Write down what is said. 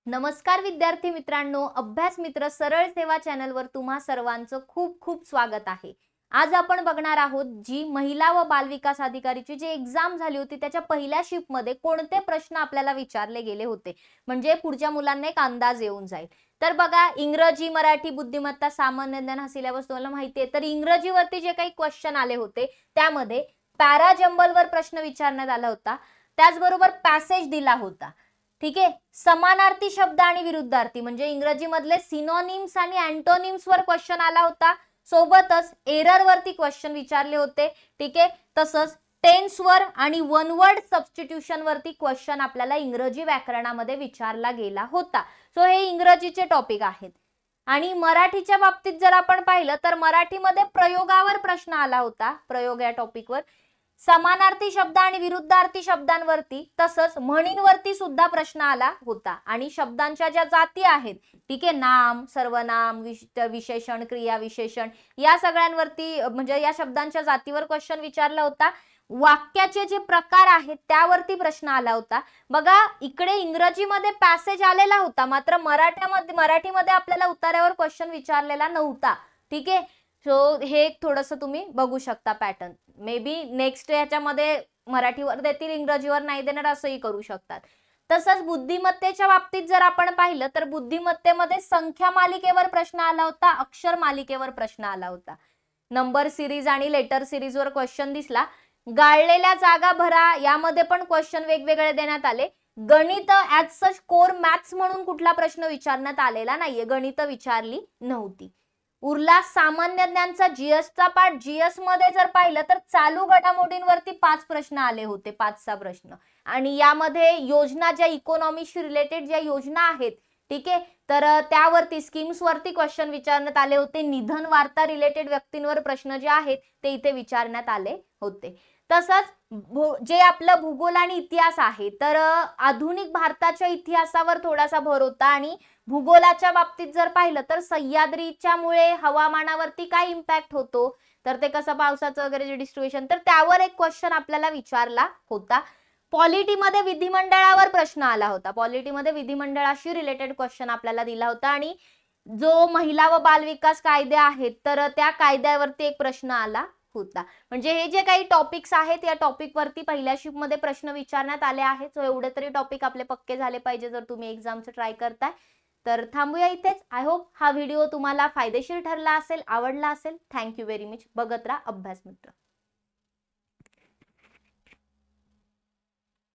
नमस्कार विद्यार्थी मित्रांनो, अभ्यास मित्र सरळ सेवा चॅनलवर तुम्हा सर्वांचं खूप खूप स्वागत आहे। आज आपण बघणार आहोत जी महिला व बालविकास अधिकारीची जी एग्जाम झाली होती त्याच्या पहिल्या शिफ्ट मध्ये कोणते प्रश्न आपल्याला विचारले गेले होते, म्हणजे पुढच्या मुलांना एक अंदाज येऊन जाईल। तर बघा, इंग्रजी, मराठी, बुद्धिमत्ता, सामान्य ज्ञान हा सिलेबस तुम्हाला माहिती आहे। तर इंग्रजीवरती जे काही क्वेश्चन आले होते त्यामध्ये पॅरा जंबलवर प्रश्न विचारण्यात आला होता, त्याचबरोबर पॅसेज दिला होता। ठीक आहे, समानार्थी शब्द आणि विरुद्धार्थी म्हणजे इंग्रजी मधले सिनोनिम्स आणि अँटोनिम्स वर क्वेश्चन आला होता, सोबतच एरर वरती क्वेश्चन विचारले होते। ठीक आहे, तसंच टेन्स वर आणि वन वर्ड सबस्टिट्यूशन वरती क्वेश्चन आपल्याला इंग्रजी व्याकरणामध्ये विचारला गेला होता। सो हे इंग्रजीचे टॉपिक आहेत। आणि मराठीच्या बाबतीत जर आपण पाहिलं तर मराठीमध्ये प्रयोगावर प्रश्न आला होता, प्रयोग या टॉपिकवर, समानार्थी शब्द आणि विरुद्धार्थी शब्दांवरती, तसंच म्हणींवरती सुद्धा प्रश्न आला होता। आणि शब्दांच्या ज्या जाती आहेत, ठीक आहे, नाम, सर्वनाम, विशेषण, क्रिया विशेषण, या सगळ्यांवरती म्हणजे या शब्दांच्या जातीवर क्वेश्चन विचारला होता। वाक्याचे जे प्रकार आहेत त्यावरती प्रश्न आला होता। बघा, इकडे इंग्रजीमध्ये पॅसेज आलेला होता, मात्र मराठीमध्ये आपल्याला उत्तरावर क्वेश्चन विचारलेला नव्हता। ठीक आहे, सो हे थोडंसं तुम्ही बघू शकता पॅटर्न। मे बी नेक्स्ट याच्यामध्ये मराठीवर देतील, इंग्रजीवर नाही देणार, असंही करू शकतात। तसंच बुद्धिमत्तेच्या बाबतीत जर आपण पाहिलं तर बुद्धिमत्तेमध्ये संख्या मालिकेवर प्रश्न आला होता, अक्षर मालिकेवर प्रश्न आला होता। नंबर सिरीज आणि लेटर सिरीज वर क्वेश्चन दिसला। गाळलेल्या जागा भरा यामध्ये पण क्वेश्चन वेगवेगळे देण्यात आले। गणित ऍज सच कोर मॅथ्स म्हणून कुठला प्रश्न विचारण्यात आलेला नाहीये, गणित विचारली नव्हती। उरला सामान्य ज्ञानचा जीएसचा पार्ट। जीएस मध्ये जर पाहिलं तर चालू घडामोडींवरती 5 प्रश्न आले होते, 5-6 प्रश्न। आणि यामध्ये योजना, ज्या इकॉनॉमीशी रिलेटेड ज्या योजना आहेत, ठीक आहे, तर त्यावरती स्कीम्स वरती क्वेश्चन विचारण्यात आले होते। निधन वार्ता रिलेटेड व्यक्तींवर प्रश्न जे आहेत ते इथे विचारण्यात आले होते। तसंच जे आपलं भूगोल आणि इतिहास आहे, तर आधुनिक भारताच्या इतिहासावर थोडासा भर होता। आणि भूगोलाच्या बाबतीत जर पाहिलं तर सह्याद्रीच्यामुळे हवामानावरती काय इम्पॅक्ट होतो, तर ते कसं पावसाचं वगैरे जे डिस्ट्रीब्युशन, तर त्यावर एक क्वेश्चन आपल्याला विचारला होता। पॉलिटीमध्ये विधिमंडळावर प्रश्न आला होता, पॉलिटीमध्ये विधिमंडळाशी रिलेटेड क्वेश्चन आपल्याला दिला होता। आणि जो महिला व बालविकास कायदे आहेत तर त्या कायद्यावरती एक प्रश्न आला होता। म्हणजे हे जे काही टॉपिक्स आहेत या टॉपिक वरती पहिल्या शिफ्ट मध्ये प्रश्न विचारण्यात आले आहेत। सो एवढे तरी टॉपिक आपले पक्के झाले पाहिजे जर तुम्ही एक्झामचं ट्राय करताय। तर थांबूया इथेच। आय होप हा व्हिडिओ तुम्हाला फायदेशीर ठरला असेल, आवडला असेल। Thank you very much. बघत राहा अभ्यास मित्र।